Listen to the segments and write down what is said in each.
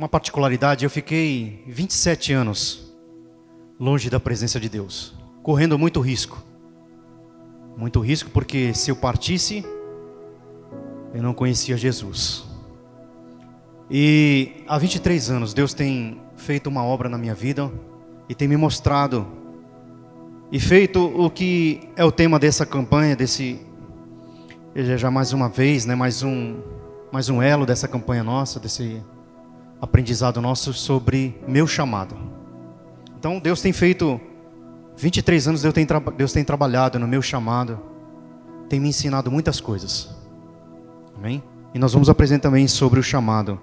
Uma particularidade, eu fiquei 27 anos longe da presença de Deus, correndo muito risco. Muito risco porque se eu partisse, eu não conhecia Jesus. E há 23 anos Deus tem feito uma obra na minha vida e tem me mostrado e feito o que é o tema dessa campanha, já mais uma vez, mais um elo dessa campanha nossa, desse aprendizado nosso sobre meu chamado. Então Deus tem feito 23 anos, Deus tem trabalhado no meu chamado, tem me ensinado muitas coisas. Amém? E nós vamos apresentar também sobre o chamado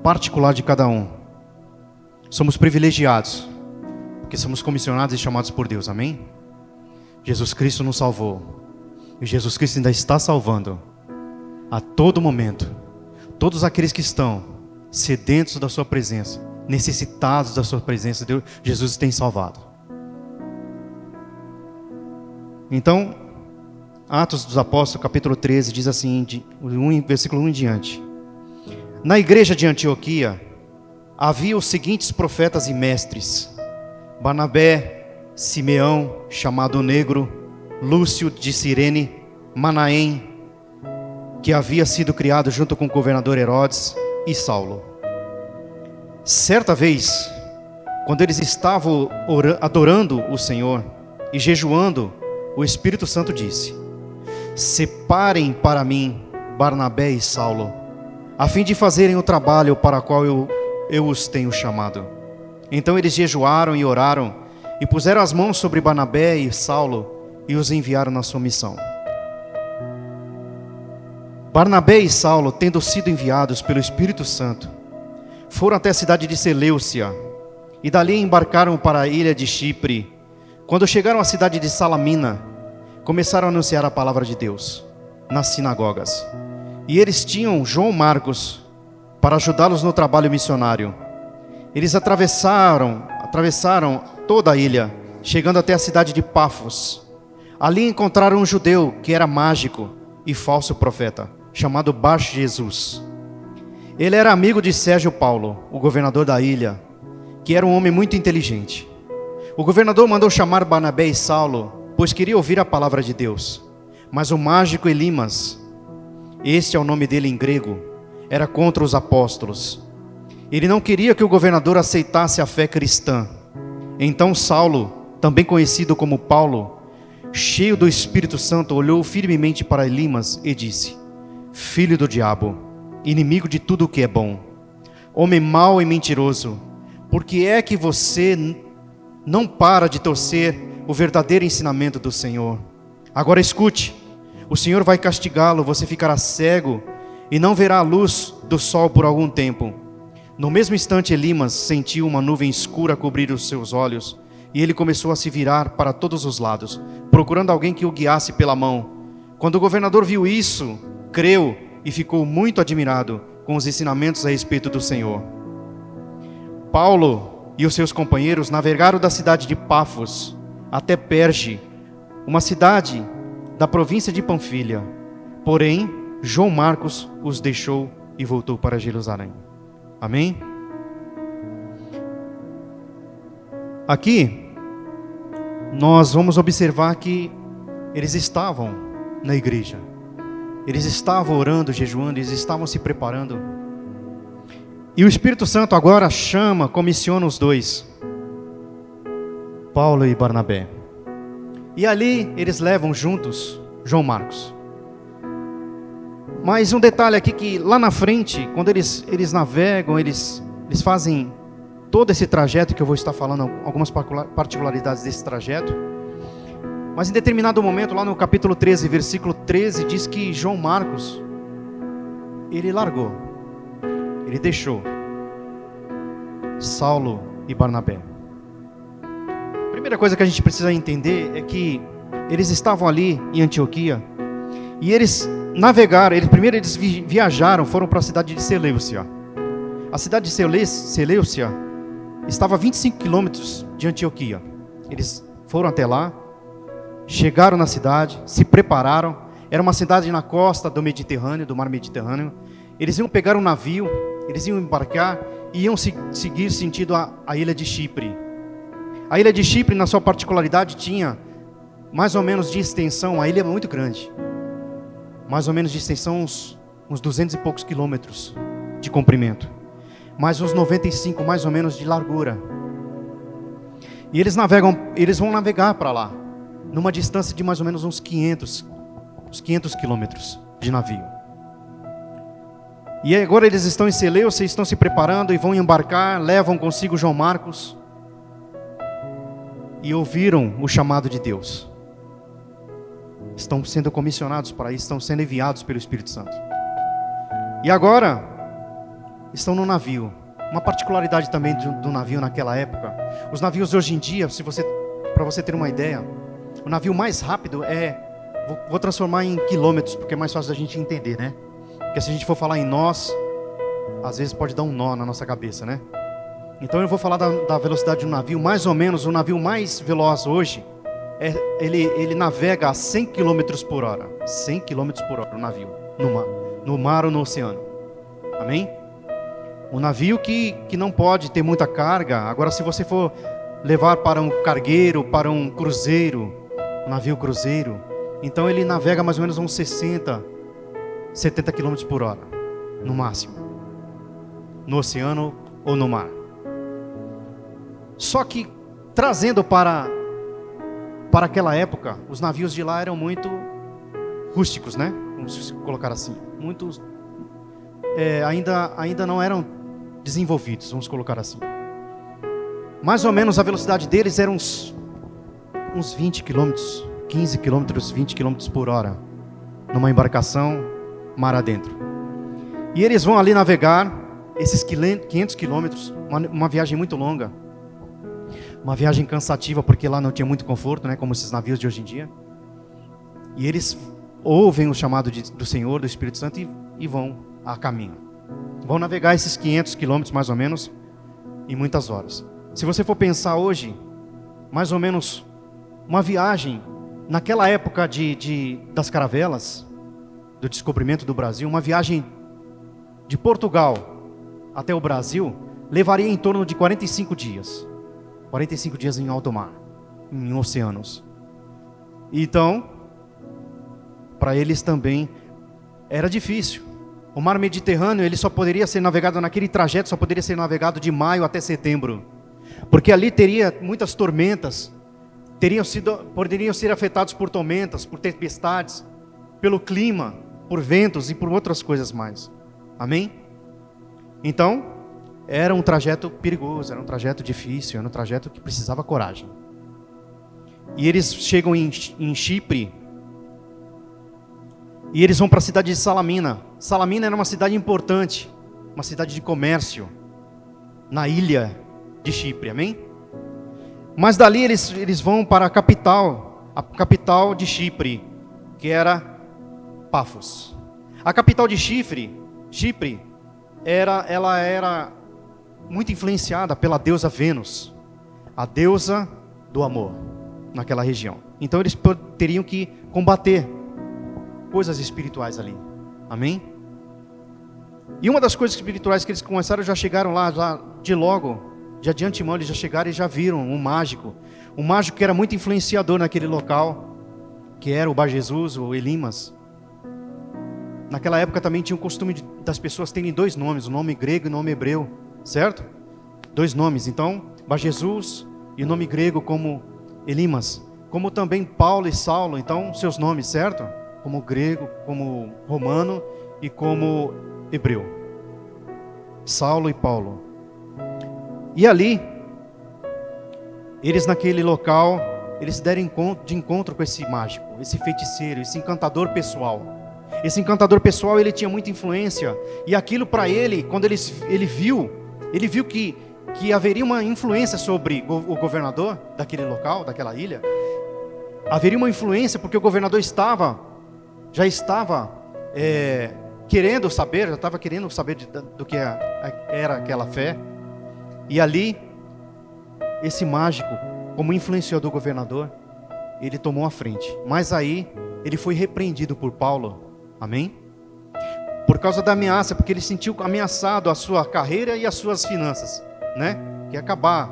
particular de cada um. Somos privilegiados, porque somos comissionados e chamados por Deus. Amém? Jesus Cristo nos salvou, e Jesus Cristo ainda está salvando a todo momento todos aqueles que estão sedentos da sua presença, necessitados da sua presença. Deus, Jesus tem salvado. Então, Atos dos Apóstolos, capítulo 13, diz assim, versículo 1 em diante: Na igreja de Antioquia havia os seguintes profetas e mestres: Barnabé, Simeão, chamado Negro, Lúcio de Cirene, Manaém, que havia sido criado junto com o governador Herodes, e Saulo. Certa vez, quando eles estavam adorando o Senhor e jejuando, o Espírito Santo disse: Separem para mim Barnabé e Saulo, a fim de fazerem o trabalho para o qual eu os tenho chamado. Então eles jejuaram e oraram, e puseram as mãos sobre Barnabé e Saulo, e os enviaram na sua missão. Barnabé e Saulo, tendo sido enviados pelo Espírito Santo, foram até a cidade de Seleucia, e dali embarcaram para a ilha de Chipre. Quando chegaram à cidade de Salamina, começaram a anunciar a palavra de Deus nas sinagogas. E eles tinham João Marcos para ajudá-los no trabalho missionário. Eles atravessaram toda a ilha, chegando até a cidade de Pafos. Ali encontraram um judeu que era mágico e falso profeta, chamado Bar-Jesus. Ele era amigo de Sérgio Paulo, o governador da ilha, que era um homem muito inteligente. O governador mandou chamar Barnabé e Saulo, pois queria ouvir a palavra de Deus. Mas o mágico Elimas, este é o nome dele em grego, era contra os apóstolos. Ele não queria que o governador aceitasse a fé cristã. Então Saulo, também conhecido como Paulo, cheio do Espírito Santo, olhou firmemente para Elimas e disse: Filho do diabo, inimigo de tudo o que é bom, homem mau e mentiroso, por que é que você não para de torcer o verdadeiro ensinamento do Senhor? Agora escute, o Senhor vai castigá-lo, você ficará cego e não verá a luz do sol por algum tempo. No mesmo instante, Elimas sentiu uma nuvem escura cobrir os seus olhos, e ele começou a se virar para todos os lados, procurando alguém que o guiasse pela mão. Quando o governador viu isso, creu e ficou muito admirado com os ensinamentos a respeito do Senhor. Paulo e os seus companheiros navegaram da cidade de Pafos até Perge, uma cidade da província de Panfilha. Porém, João Marcos os deixou e voltou para Jerusalém. Amém? Aqui, nós vamos observar que eles estavam na igreja. Eles estavam orando, jejuando, eles estavam se preparando. E o Espírito Santo agora comissiona os dois, Paulo e Barnabé. E ali eles levam juntos João Marcos. Mas um detalhe aqui, que lá na frente, quando eles navegam, eles fazem todo esse trajeto, que eu vou estar falando algumas particularidades desse trajeto. Mas em determinado momento, lá no capítulo 13, versículo 13, diz que João Marcos, ele largou, ele deixou Saulo e Barnabé. A primeira coisa que a gente precisa entender é que eles estavam ali em Antioquia, e eles navegaram, primeiro eles viajaram, foram para a cidade de Seleucia. A cidade de Seleucia estava a 25 quilômetros de Antioquia. Eles foram até lá, chegaram na cidade, se prepararam. Era uma cidade na costa do Mediterrâneo, do mar Mediterrâneo. Eles iam pegar um navio, eles iam embarcar e iam seguir sentido a ilha de Chipre. A ilha de Chipre, na sua particularidade, tinha mais ou menos de extensão, a ilha é muito grande, mais ou menos de extensão uns 200 e poucos quilômetros de comprimento, mais uns 95 mais ou menos de largura. E eles vão navegar para lá, numa distância de mais ou menos uns 500 quilômetros de navio. E agora eles estão em Seleucia, estão se preparando e vão embarcar, levam consigo João Marcos, e ouviram o chamado de Deus. Estão sendo comissionados para isso, estão sendo enviados pelo Espírito Santo. E agora, estão no navio. Uma particularidade também do navio naquela época. Os navios de hoje em dia, para você ter uma ideia, o navio mais rápido vou transformar em quilômetros, porque é mais fácil da gente entender, né? Porque se a gente for falar em nós, às vezes pode dar um nó na nossa cabeça, né? Então eu vou falar da velocidade do navio. Mais ou menos, o navio mais veloz hoje, ele navega a 100 km por hora. 100 km por hora o navio, no mar ou no oceano. Amém? Um navio que não pode ter muita carga. Agora, se você for levar para um cargueiro, para um cruzeiro, um navio cruzeiro, então ele navega mais ou menos uns 60, 70 km por hora, no máximo, no oceano ou no mar. Só que, trazendo para aquela época, os navios de lá eram muito rústicos, né? Vamos colocar assim. Muitos ainda não eram desenvolvidos, vamos colocar assim. Mais ou menos a velocidade deles era uns 20 km, 15 km, 20 km por hora, numa embarcação mar adentro. E eles vão ali navegar esses 500 quilômetros, uma viagem muito longa. Uma viagem cansativa, porque lá não tinha muito conforto, né, como esses navios de hoje em dia. E eles ouvem o chamado do Senhor, do Espírito Santo, e vão a caminho. Vão navegar esses 500 quilômetros, mais ou menos, em muitas horas. Se você for pensar hoje, mais ou menos, uma viagem, naquela época das caravelas, do descobrimento do Brasil, uma viagem de Portugal até o Brasil, levaria em torno de 45 dias. 45 dias em alto mar, em oceanos. Então, para eles também era difícil. O mar Mediterrâneo, ele só poderia ser navegado naquele trajeto, só poderia ser navegado de maio até setembro. Porque ali teria muitas tormentas, poderiam ser afetados por tormentas, por tempestades, pelo clima, por ventos e por outras coisas mais. Amém? Então, era um trajeto perigoso, era um trajeto difícil, era um trajeto que precisava coragem. E eles chegam em Chipre, e eles vão para a cidade de Salamina. Salamina era uma cidade importante, uma cidade de comércio, na ilha de Chipre, amém? Mas dali eles vão para a capital de Chipre, que era Pafos. A capital de Chipre, ela era muito influenciada pela deusa Vênus, a deusa do amor, naquela região. Então eles teriam que combater coisas espirituais ali, amém? E uma das coisas espirituais que eles começaram, já chegaram lá, já de antemão eles já chegaram e já viram um mágico que era muito influenciador naquele local, que era o Bar Jesus, ou Elimas. Naquela época também tinha o costume das pessoas terem dois nomes, o nome grego e o nome hebreu, certo? Dois nomes, então, Bar Jesus e o nome grego como Elimas, como também Paulo e Saulo, então seus nomes, certo? Como grego, como romano e como hebreu. Saulo e Paulo. E ali, eles naquele local, eles deram de encontro com esse mágico, esse feiticeiro, esse encantador pessoal. Esse encantador pessoal, ele tinha muita influência, e aquilo para ele, quando ele viu que haveria uma influência sobre o governador daquele local, daquela ilha. Haveria uma influência porque o governador já estava querendo saber do que era aquela fé. E ali, esse mágico, como influenciador do governador, ele tomou a frente. Mas aí, ele foi repreendido por Paulo. Amém? por causa da ameaça, porque ele sentiu ameaçado a sua carreira e as suas finanças, né? Que ia acabar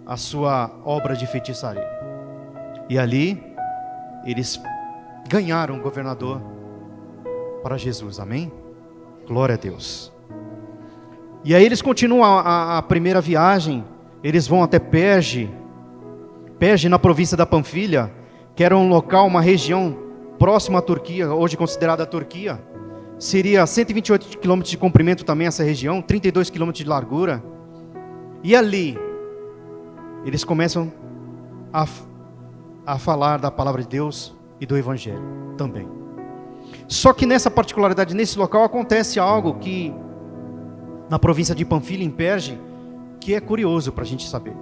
a sua obra de feitiçaria. E ali, eles ganharam o governador para Jesus, amém? Glória a Deus. E aí eles continuam a primeira viagem, eles vão até Perge na província da Panfilha, que era um local, uma região próxima à Turquia, hoje considerada a Turquia. Seria 128 quilômetros de comprimento também essa região, 32 quilômetros de largura. E ali, eles começam a falar da palavra de Deus e do Evangelho também. Só que nessa particularidade, nesse local, acontece algo que, na província de Panfilha, em Perge, que é curioso para a gente saber.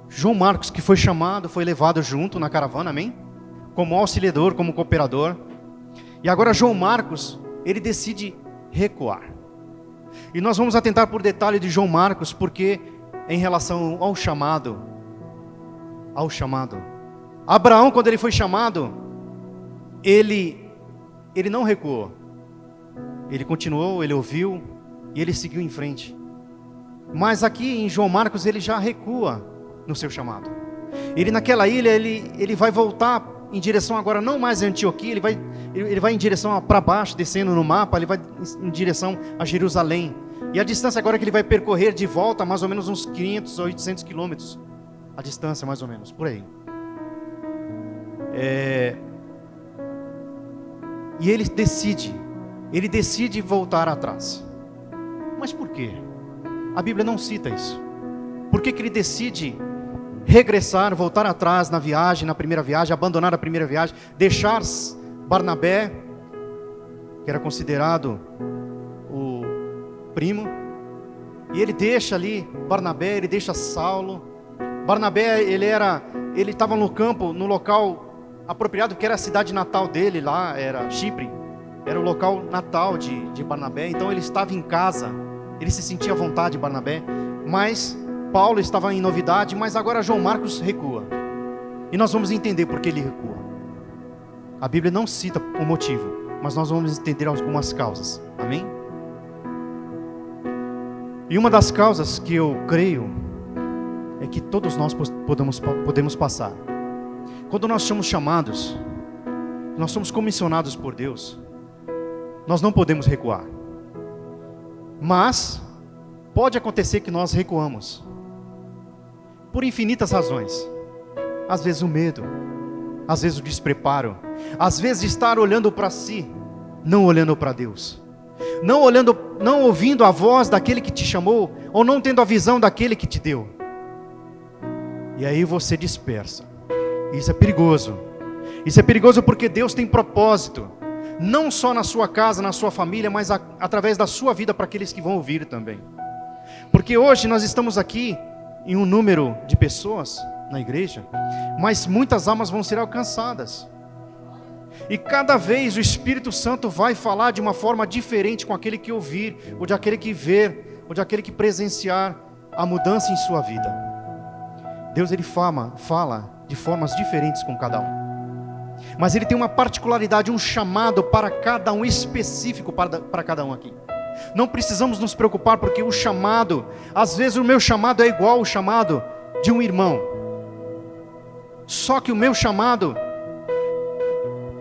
João Marcos, que foi chamado, foi levado junto na caravana, amém? Como auxiliador, como cooperador. E agora João Marcos, ele decide recuar. E nós vamos atentar por detalhe de João Marcos, porque em relação ao chamado, Abraão, quando ele foi chamado, ele não recuou. Ele continuou, ele ouviu e ele seguiu em frente. Mas aqui em João Marcos ele já recua no seu chamado. Ele naquela ilha, ele vai voltar em direção agora, não mais a Antioquia, ele vai em direção para baixo, descendo no mapa, ele vai em direção a Jerusalém. E a distância agora que ele vai percorrer de volta, mais ou menos uns 500 ou 800 quilômetros. A distância mais ou menos, por aí. E ele decide voltar atrás. Mas por quê? A Bíblia não cita isso. Por que ele decide regressar, voltar atrás na viagem, na primeira viagem, abandonar a primeira viagem, deixar Barnabé, que era considerado o primo, e ele deixa ali Barnabé, ele deixa Saulo. Barnabé, ele estava no campo, no local apropriado, que era a cidade natal dele, lá era Chipre, era o local natal de Barnabé. Então ele estava em casa, ele se sentia à vontade, Barnabé, mas Paulo estava em novidade. Mas agora João Marcos recua, e nós vamos entender por que ele recua. A Bíblia não cita o motivo, mas nós vamos entender algumas causas, amém? E uma das causas que eu creio é que todos nós podemos passar. Quando nós somos chamados, nós somos comissionados por Deus, nós não podemos recuar. Mas pode acontecer que nós recuamos por infinitas razões. Às vezes o medo, às vezes o despreparo, às vezes estar olhando para si, não olhando para Deus, não ouvindo a voz daquele que te chamou, ou não tendo a visão daquele que te deu. E aí você dispersa. Isso é perigoso. Isso é perigoso porque Deus tem propósito, não só na sua casa, na sua família, mas através da sua vida para aqueles que vão ouvir também. Porque hoje nós estamos aqui em um número de pessoas na igreja, mas muitas almas vão ser alcançadas. E cada vez o Espírito Santo vai falar de uma forma diferente com aquele que ouvir, ou de aquele que ver, ou de aquele que presenciar a mudança em sua vida. Deus ele fala de formas diferentes com cada um. Mas ele tem uma particularidade, um chamado para cada um, específico para cada um aqui. Não precisamos nos preocupar, porque o chamado, às vezes o meu chamado é igual ao chamado de um irmão. Só que o meu chamado,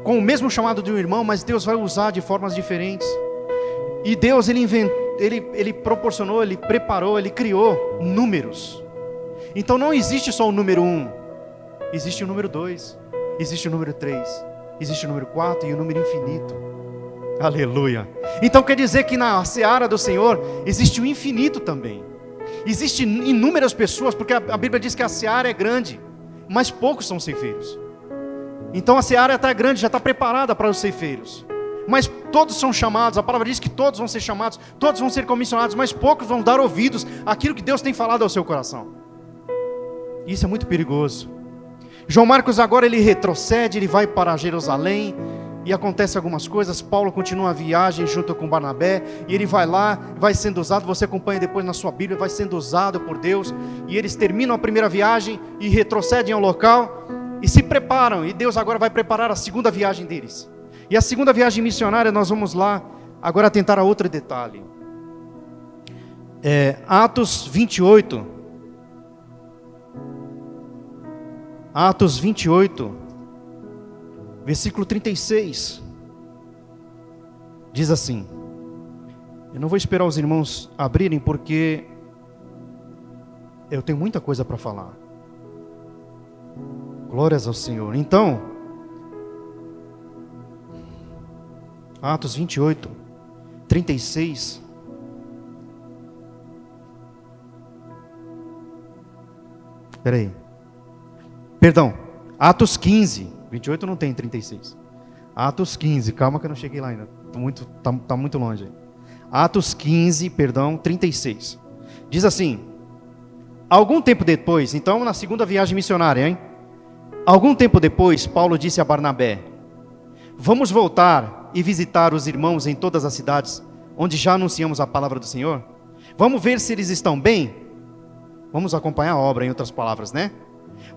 com o mesmo chamado de um irmão, mas Deus vai usar de formas diferentes. E Deus ele proporcionou, ele preparou, ele criou números. Então não existe só o número 1, existe o número 2, existe o número 3, existe o número 4 e o número infinito. Aleluia. Então quer dizer que na seara do Senhor existe o infinito também. Existem inúmeras pessoas, porque a Bíblia diz que a seara é grande, mas poucos são ceifeiros. Então a seara está grande, já está preparada para os ceifeiros, mas todos são chamados. A palavra diz que todos vão ser chamados, todos vão ser comissionados, mas poucos vão dar ouvidos àquilo que Deus tem falado ao seu coração. Isso é muito perigoso. João Marcos agora ele retrocede, ele vai para Jerusalém, e acontece algumas coisas. Paulo continua a viagem junto com Barnabé, e ele vai lá, vai sendo usado. Você acompanha depois na sua Bíblia, vai sendo usado por Deus, e eles terminam a primeira viagem e retrocedem ao local e se preparam, e Deus agora vai preparar a segunda viagem deles. E a segunda viagem missionária, nós vamos lá agora atentar a outro detalhe. Atos 28. Atos 28, versículo 36. Diz assim. Eu não vou esperar os irmãos abrirem, porque eu tenho muita coisa para falar. Glórias ao Senhor. Então, Atos 28, 36. Espera aí. Perdão, Atos 15. 28 não tem 36. Atos 15, calma que eu não cheguei lá ainda. Tá muito longe aí. Atos 15, perdão, 36. Diz assim: algum tempo depois, então na segunda viagem missionária, hein? Algum tempo depois, Paulo disse a Barnabé: vamos voltar e visitar os irmãos em todas as cidades onde já anunciamos a palavra do Senhor? Vamos ver se eles estão bem? Vamos acompanhar a obra, em outras palavras, né?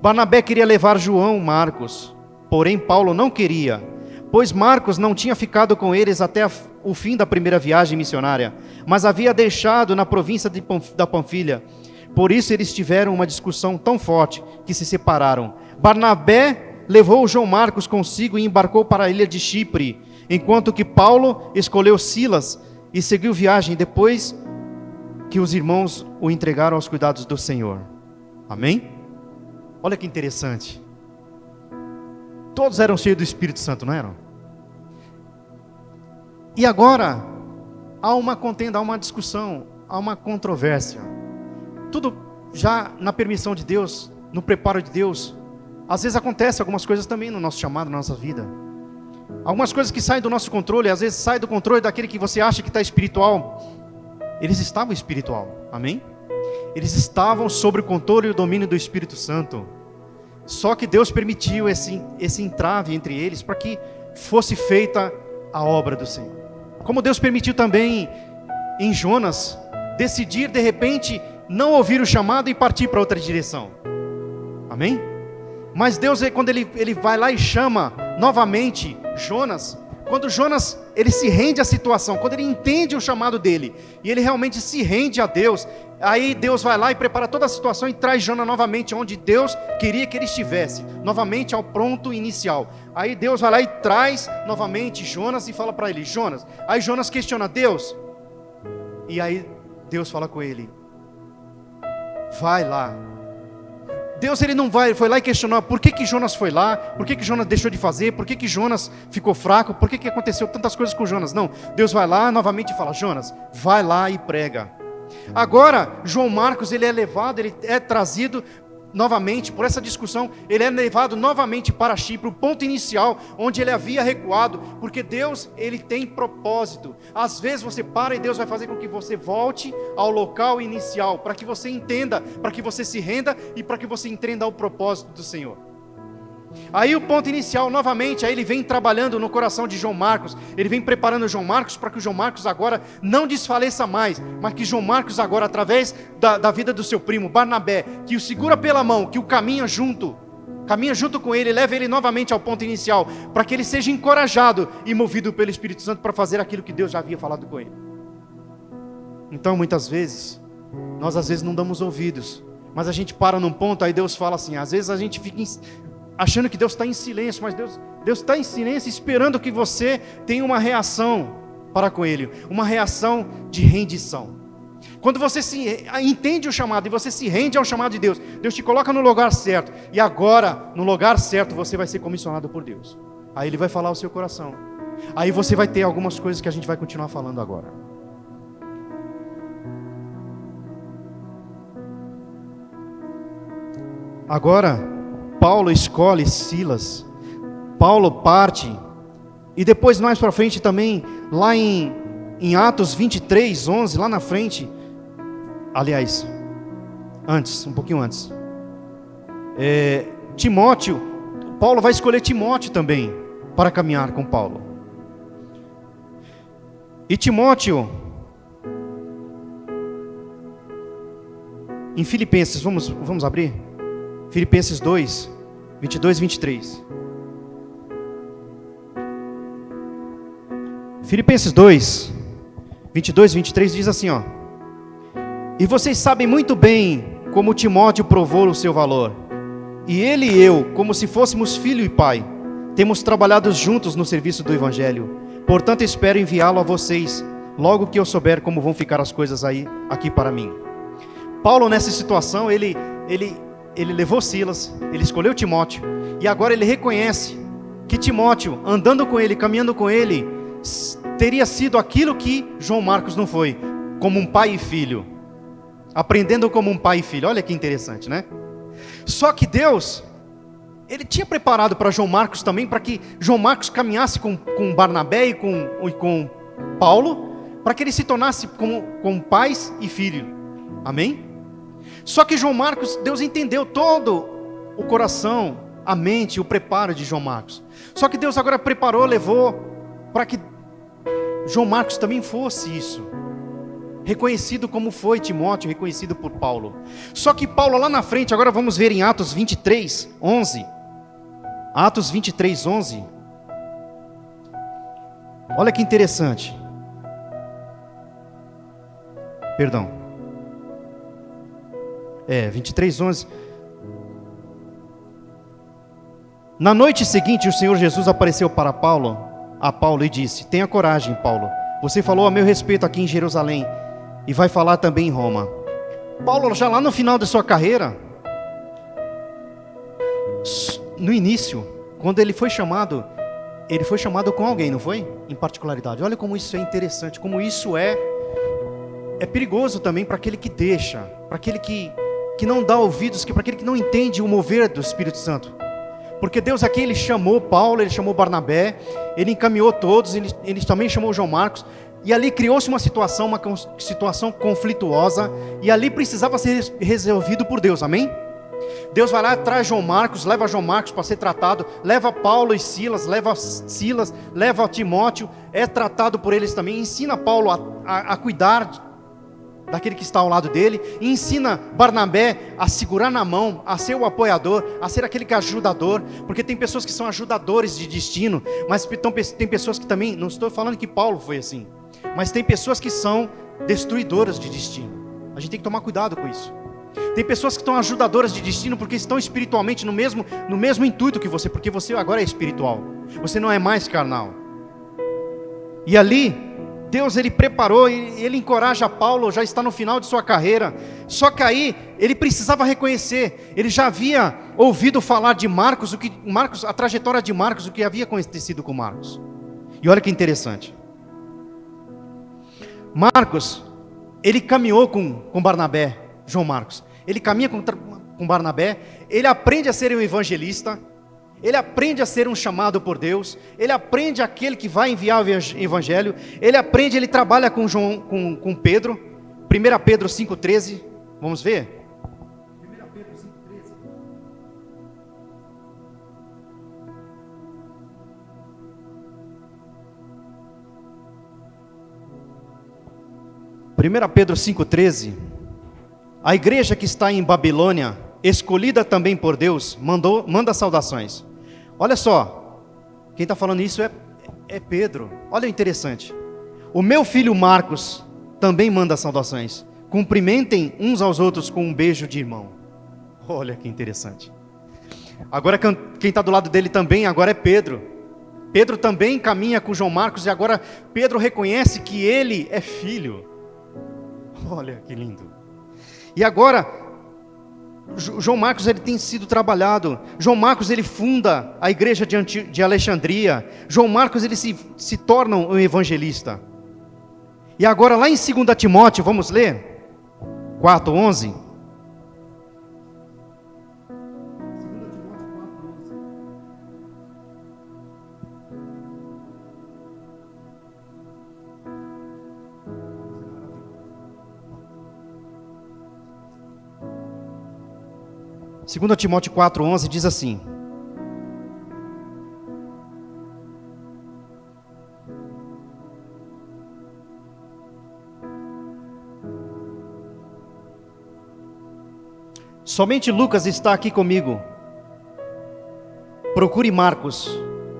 Barnabé queria levar João Marcos, porém Paulo não queria, pois Marcos não tinha ficado com eles até o fim da primeira viagem missionária, mas havia deixado na província da Panfilha. Por isso eles tiveram uma discussão tão forte que se separaram. Barnabé levou João Marcos consigo e embarcou para a ilha de Chipre, enquanto que Paulo escolheu Silas e seguiu viagem depois que os irmãos o entregaram aos cuidados do Senhor. Amém? Olha que interessante. Todos eram cheios do Espírito Santo, não eram? E agora há uma contenda, há uma discussão, há uma controvérsia. Tudo já na permissão de Deus, no preparo de Deus. Às vezes acontece algumas coisas também no nosso chamado, na nossa vida. Algumas coisas que saem do nosso controle, às vezes saem do controle daquele que você acha que está espiritual. Eles estavam espiritual, amém? Eles estavam sob o controle e o domínio do Espírito Santo. Só que Deus permitiu esse entrave entre eles para que fosse feita a obra do Senhor. Como Deus permitiu também em Jonas decidir de repente não ouvir o chamado e partir para outra direção. Amém? Mas Deus, quando ele vai lá e chama novamente Jonas, quando Jonas ele se rende à situação, quando ele entende o chamado dele e ele realmente se rende a Deus, aí Deus vai lá e prepara toda a situação e traz Jonas novamente onde Deus queria que ele estivesse, novamente ao ponto inicial. Aí Deus vai lá e traz novamente Jonas e fala para ele: Jonas. Aí Jonas questiona Deus, e aí Deus fala com ele: vai lá. Deus ele não foi lá e questionou por que Jonas foi lá, por que Jonas deixou de fazer, por que Jonas ficou fraco, por que aconteceu tantas coisas com Jonas. Não, Deus vai lá novamente e fala: Jonas, vai lá e prega. Agora, João Marcos ele é levado, ele é trazido novamente, por essa discussão, ele é levado novamente para Chipre, o ponto inicial, onde ele havia recuado, porque Deus, ele tem propósito. Às vezes você para e Deus vai fazer com que você volte ao local inicial, para que você entenda, para que você se renda e para que você entenda o propósito do Senhor. Aí o ponto inicial, novamente, aí ele vem trabalhando no coração de João Marcos, ele vem preparando João Marcos para que o João Marcos agora não desfaleça mais, mas que João Marcos agora, através da vida do seu primo Barnabé, que o segura pela mão, que o caminha junto com ele, leva ele novamente ao ponto inicial, para que ele seja encorajado e movido pelo Espírito Santo para fazer aquilo que Deus já havia falado com ele. Então muitas vezes, nós às vezes não damos ouvidos, mas a gente para num ponto, aí Deus fala assim, às vezes a gente fica achando que Deus está em silêncio, mas Deus está em silêncio esperando que você tenha uma reação para com Ele, uma reação de rendição. Quando você entende o chamado e você se rende ao chamado de Deus, Deus te coloca no lugar certo, e agora, no lugar certo, você vai ser comissionado por Deus. Aí Ele vai falar ao seu coração, aí você vai ter algumas coisas que a gente vai continuar falando agora. Agora, Paulo escolhe Silas, Paulo parte, e depois mais para frente também, lá em Atos 23, 11, lá na frente, aliás, um pouquinho antes, Timóteo, Paulo vai escolher Timóteo também, para caminhar com Paulo. E Timóteo, em Filipenses, vamos abrir? Filipenses 2, 22 e 23. Filipenses 2, 22, 23 diz assim, ó: e vocês sabem muito bem como Timóteo provou o seu valor. E ele e eu, como se fôssemos filho e pai, temos trabalhado juntos no serviço do Evangelho. Portanto, espero enviá-lo a vocês, logo que eu souber como vão ficar as coisas aqui para mim. Paulo, nessa situação, ele levou Silas, ele escolheu Timóteo, e agora ele reconhece que Timóteo, andando com ele, caminhando com ele, teria sido aquilo que João Marcos não foi, como um pai e filho, aprendendo como um pai e filho. Olha que interessante, né? Só que Deus, ele tinha preparado para João Marcos também, para que João Marcos caminhasse com Barnabé e com Paulo, para que ele se tornasse como pais e filho. Amém? Só que João Marcos, Deus entendeu todo o coração, a mente, o preparo de João Marcos. Só que Deus agora preparou, levou para que João Marcos também fosse isso, reconhecido como foi Timóteo, reconhecido por Paulo. Só que Paulo lá na frente, agora vamos ver em Atos 23, 11. Atos 23, 11. Olha que interessante. Perdão. 23, 11. Na noite seguinte, o Senhor Jesus apareceu para a Paulo e disse: tenha coragem, Paulo. Você falou a meu respeito aqui em Jerusalém e vai falar também em Roma. Paulo, já lá no final da sua carreira, no início, quando ele foi chamado com alguém, não foi? Em particularidade. Olha como isso é interessante, como isso é perigoso também para aquele que deixa, para aquele que não dá ouvidos, para aquele que não entende o mover do Espírito Santo. Porque Deus aqui, ele chamou Paulo, ele chamou Barnabé, ele encaminhou todos, ele também chamou João Marcos, e ali criou-se uma situação conflituosa, e ali precisava ser resolvido por Deus, amém? Deus vai lá, traz João Marcos, leva João Marcos para ser tratado, leva Paulo e Silas, leva Timóteo, é tratado por eles também, ensina Paulo a cuidar daquele que está ao lado dele, e ensina Barnabé a segurar na mão, a ser o apoiador, a ser aquele que é ajudador, porque tem pessoas que são ajudadores de destino, mas tem pessoas que também, não estou falando que Paulo foi assim, mas tem pessoas que são destruidoras de destino. A gente tem que tomar cuidado com isso. Tem pessoas que estão ajudadoras de destino porque estão espiritualmente no mesmo intuito que você, porque você agora é espiritual, você não é mais carnal. E ali Deus, ele preparou, ele encoraja Paulo, já está no final de sua carreira. Só que aí ele precisava reconhecer, ele já havia ouvido falar de Marcos, a trajetória de Marcos, o que havia acontecido com Marcos. E olha que interessante. Marcos, ele caminhou com Barnabé, João Marcos. Ele caminha com Barnabé, ele aprende a ser um evangelista, ele aprende a ser um chamado por Deus, ele aprende aquele que vai enviar o evangelho, ele trabalha com Pedro, 1 Pedro 5,13, vamos ver? 1 Pedro 5,13. 1 Pedro 5,13, a igreja que está em Babilônia, escolhida também por Deus, manda saudações. Olha só, quem está falando isso é Pedro. Olha o interessante. O meu filho Marcos também manda saudações. Cumprimentem uns aos outros com um beijo de irmão. Olha que interessante. Agora quem está do lado dele também agora é Pedro. Pedro também caminha com João Marcos e agora Pedro reconhece que ele é filho. Olha que lindo. E agora João Marcos, ele tem sido trabalhado. João Marcos, ele funda a igreja de Alexandria. João Marcos, ele se torna um evangelista. E agora lá em 2 Timóteo, vamos ler? 4:11. 2 Timóteo 4:11 diz assim: somente Lucas está aqui comigo. Procure Marcos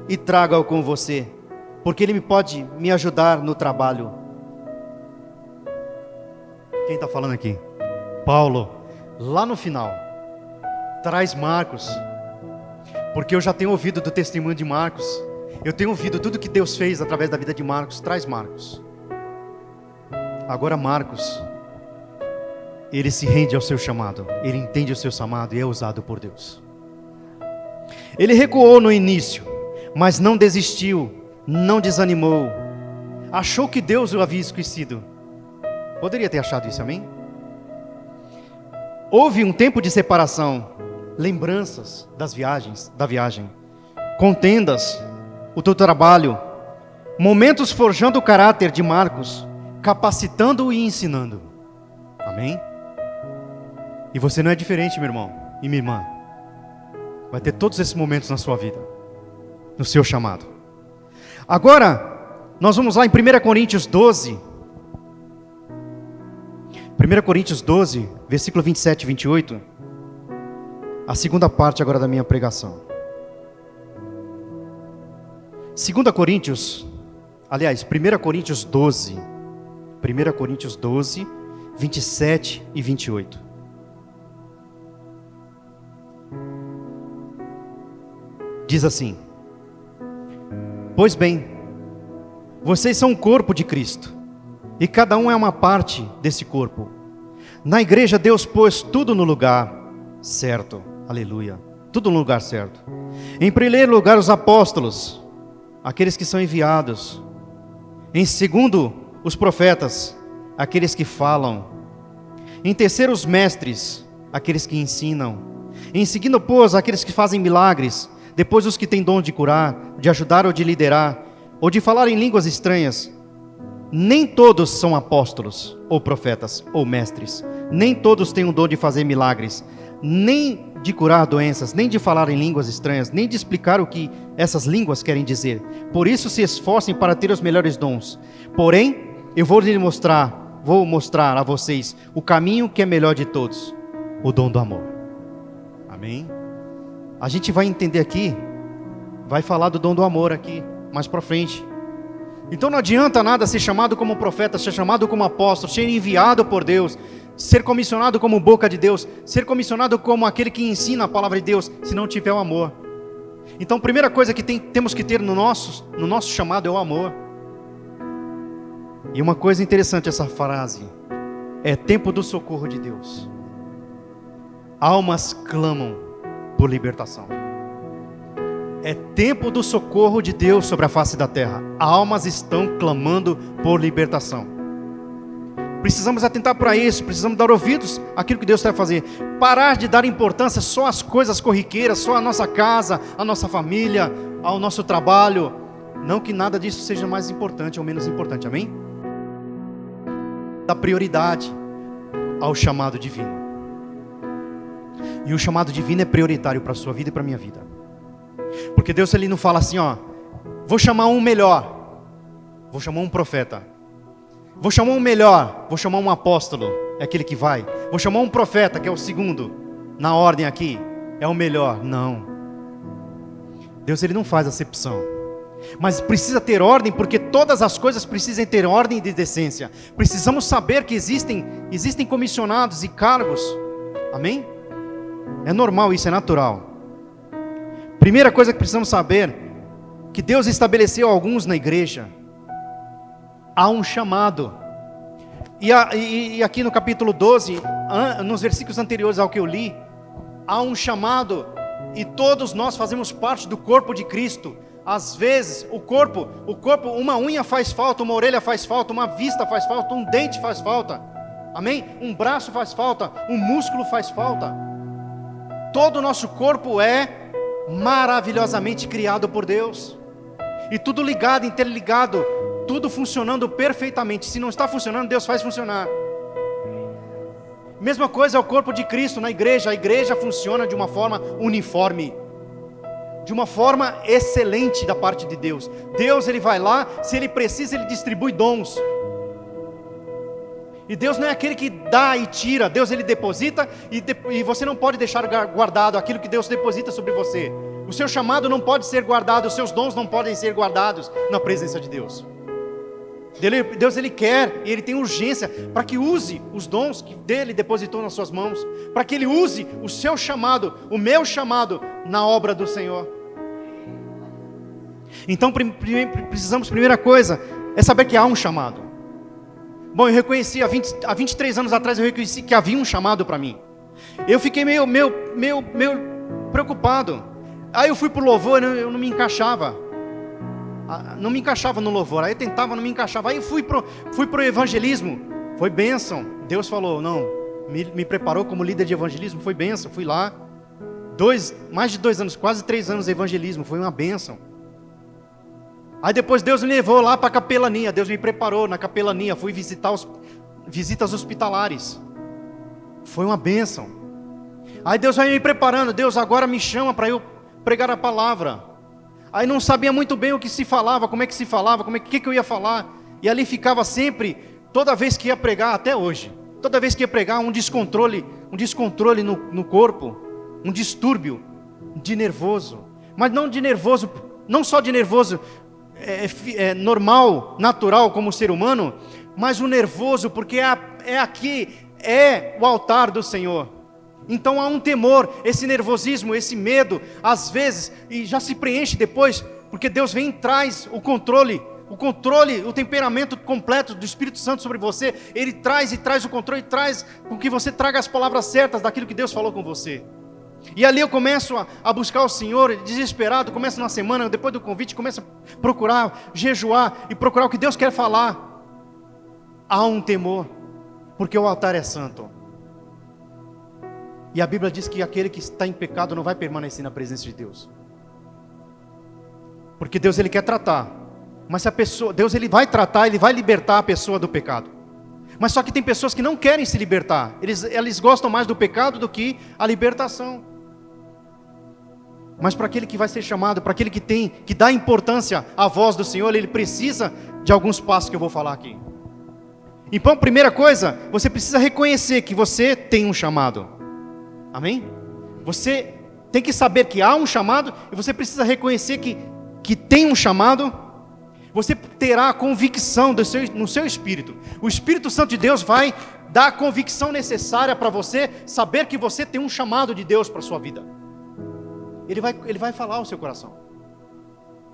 e traga-o com você, porque ele pode me ajudar no trabalho. Quem está falando aqui? Paulo. Lá no final, traz Marcos, porque eu já tenho ouvido do testemunho de Marcos, eu tenho ouvido tudo que Deus fez através da vida de Marcos. Traz Marcos. Agora Marcos, ele se rende ao seu chamado, ele entende o seu chamado e é usado por Deus. Ele recuou no início, mas não desistiu, não desanimou, achou que Deus o havia esquecido. Poderia ter achado isso, amém? Houve um tempo de separação, lembranças da viagem, contendas, o teu trabalho, momentos forjando o caráter de Marcos, capacitando-o e ensinando. Amém? E você não é diferente, meu irmão e minha irmã. Vai ter todos esses momentos na sua vida, no seu chamado. Agora, nós vamos lá em 1 Coríntios 12. 1 Coríntios 12, versículo 27 e 28. A segunda parte agora da minha pregação. 2 Coríntios, aliás, 1 Coríntios 12. 1 Coríntios 12, 27 e 28. Diz assim: pois bem, vocês são o corpo de Cristo, e cada um é uma parte desse corpo. Na igreja Deus pôs tudo no lugar certo, aleluia, tudo no lugar certo. Em primeiro lugar os apóstolos, aqueles que são enviados. Em segundo, os profetas, aqueles que falam. Em terceiro, os mestres, aqueles que ensinam. Em seguida, pôs aqueles que fazem milagres. Depois, os que têm dom de curar, de ajudar ou de liderar, ou de falar em línguas estranhas. Nem todos são apóstolos, ou profetas, ou mestres. Nem todos têm o dom de fazer milagres, nem de curar doenças, nem de falar em línguas estranhas, nem de explicar o que essas línguas querem dizer. Por isso se esforcem para ter os melhores dons. Porém, eu vou mostrar a vocês o caminho que é melhor de todos, o dom do amor. Amém? A gente vai entender aqui, vai falar do dom do amor aqui, mais para frente. Então não adianta nada ser chamado como profeta, ser chamado como apóstolo, ser enviado por Deus, ser comissionado como boca de Deus, ser comissionado como aquele que ensina a palavra de Deus, se não tiver o amor. Então a primeira coisa que temos que ter no nosso chamado é o amor. E uma coisa interessante essa frase, é tempo do socorro de Deus. Almas clamam por libertação. É tempo do socorro de Deus sobre a face da terra. Almas estão clamando por libertação. Precisamos atentar para isso, precisamos dar ouvidos àquilo que Deus está a fazer. Parar de dar importância só às coisas corriqueiras, só à nossa casa, à nossa família, ao nosso trabalho. Não que nada disso seja mais importante ou menos importante, amém? Dá prioridade ao chamado divino. E o chamado divino é prioritário para a sua vida e para a minha vida. Porque Deus ele não fala assim, ó, vou chamar um melhor, vou chamar um profeta, vou chamar um melhor, vou chamar um apóstolo, é aquele que vai, vou chamar um profeta, que é o segundo, na ordem aqui, é o melhor. Não. Deus ele não faz acepção. Mas precisa ter ordem, porque todas as coisas precisam ter ordem e decência. Precisamos saber que existem comissionados e cargos. Amém? É normal, isso é natural. Primeira coisa que precisamos saber, que Deus estabeleceu alguns na igreja. Há um chamado. E aqui no capítulo 12, nos versículos anteriores ao que eu li, há um chamado, e todos nós fazemos parte do corpo de Cristo. Às vezes, o corpo, uma unha faz falta, uma orelha faz falta, uma vista faz falta, um dente faz falta. Amém? Um braço faz falta, um músculo faz falta. Todo o nosso corpo é maravilhosamente criado por Deus. E tudo ligado, interligado, tudo funcionando perfeitamente. Se não está funcionando, Deus faz funcionar. Mesma coisa é o corpo de Cristo na igreja. A igreja funciona de uma forma uniforme, de uma forma excelente da parte de Deus. Deus ele vai lá, se ele precisa ele distribui dons. E Deus não é aquele que dá e tira. Deus ele deposita e você não pode deixar guardado aquilo que Deus deposita sobre você. O seu chamado não pode ser guardado, os seus dons não podem ser guardados na presença de Deus. Deus ele quer e Ele tem urgência para que use os dons que dele depositou nas suas mãos, para que Ele use o seu chamado, o meu chamado, na obra do Senhor. Então precisamos, primeira coisa, é saber que há um chamado. Bom, eu reconheci, há 23 anos atrás, eu reconheci que havia um chamado para mim. Eu fiquei meio preocupado. Aí eu fui para o louvor, eu não me encaixava. Não me encaixava no louvor. Aí eu tentava, não me encaixava. Aí eu fui pro evangelismo. Foi bênção. Deus falou, não, me preparou como líder de evangelismo. Foi bênção, fui lá. Mais de 2 anos, quase 3 anos de evangelismo. Foi uma bênção. Aí depois Deus me levou lá para a capelania. Deus me preparou na capelania. Fui visitar visitas hospitalares. Foi uma bênção. Aí Deus vai me preparando. Deus agora me chama para eu pregar a palavra. Aí não sabia muito bem o que se falava, como é que se falava, que eu ia falar. E ali ficava sempre, toda vez que ia pregar, até hoje, toda vez que ia pregar, um descontrole no corpo, um distúrbio de nervoso. Mas não de nervoso, não só de nervoso normal, natural como ser humano, mas o nervoso, porque aqui é o altar do Senhor. Então há um temor, esse nervosismo, esse medo, às vezes, e já se preenche depois, porque Deus vem e traz o controle, o temperamento completo do Espírito Santo sobre você. Ele traz o controle, traz com que você traga as palavras certas daquilo que Deus falou com você. E ali eu começo a buscar o Senhor, desesperado, começo na semana, depois do convite, começo a procurar, jejuar e procurar o que Deus quer falar. Há um temor, porque o altar é santo. E a Bíblia diz que aquele que está em pecado não vai permanecer na presença de Deus. Porque Deus ele quer tratar. Mas se a pessoa, Deus ele vai tratar, ele vai libertar a pessoa do pecado. Mas só que tem pessoas que não querem se libertar. Eles gostam mais do pecado do que a libertação. Mas para aquele que vai ser chamado, para aquele que dá importância à voz do Senhor, ele precisa de alguns passos que eu vou falar aqui. Então, primeira coisa, você precisa reconhecer que você tem um chamado. Amém? Você tem que saber que há um chamado, e você precisa reconhecer que tem um chamado. Você terá a convicção no seu espírito. O Espírito Santo de Deus vai dar a convicção necessária para você saber que você tem um chamado de Deus para a sua vida. Ele vai falar ao seu coração.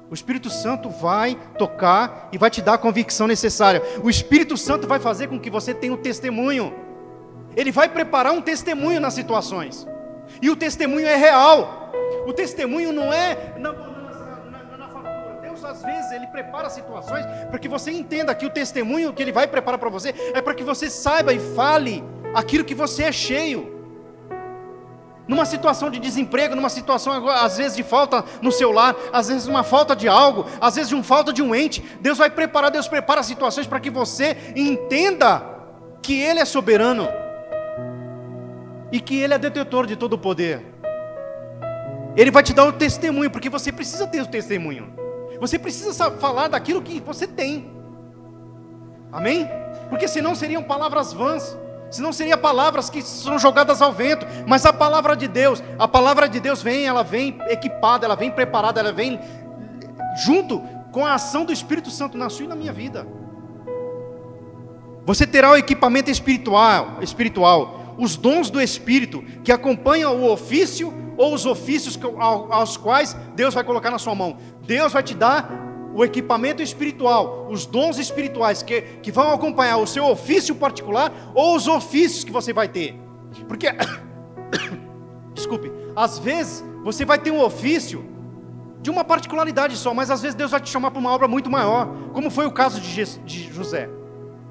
O Espírito Santo vai tocar e vai te dar a convicção necessária. O Espírito Santo vai fazer com que você tenha um testemunho. Ele vai preparar um testemunho nas situações. E o testemunho é real. O testemunho não é na fartura. Deus às vezes ele prepara situações para que você entenda que o testemunho que ele vai preparar para você é para que você saiba e fale aquilo que você é cheio. Numa situação de desemprego, numa situação às vezes de falta no seu lar, às vezes uma falta de algo, às vezes de uma falta de um ente, Deus prepara situações para que você entenda que Ele é soberano. E que Ele é detentor de todo o poder. Ele vai te dar o testemunho, porque você precisa ter o testemunho. Você precisa falar daquilo que você tem. Amém? Porque senão seriam palavras vãs. Senão seriam palavras que são jogadas ao vento. Mas a palavra de Deus ela vem equipada, ela vem preparada, ela vem junto com a ação do Espírito Santo na sua e na minha vida. Você terá o equipamento espiritual, os dons do Espírito, que acompanham o ofício ou os ofícios aos quais Deus vai colocar na sua mão. Deus vai te dar o equipamento espiritual, os dons espirituais que vão acompanhar o seu ofício particular ou os ofícios que você vai ter. Porque, desculpe, às vezes você vai ter um ofício de uma particularidade só, mas às vezes Deus vai te chamar para uma obra muito maior, como foi o caso de José.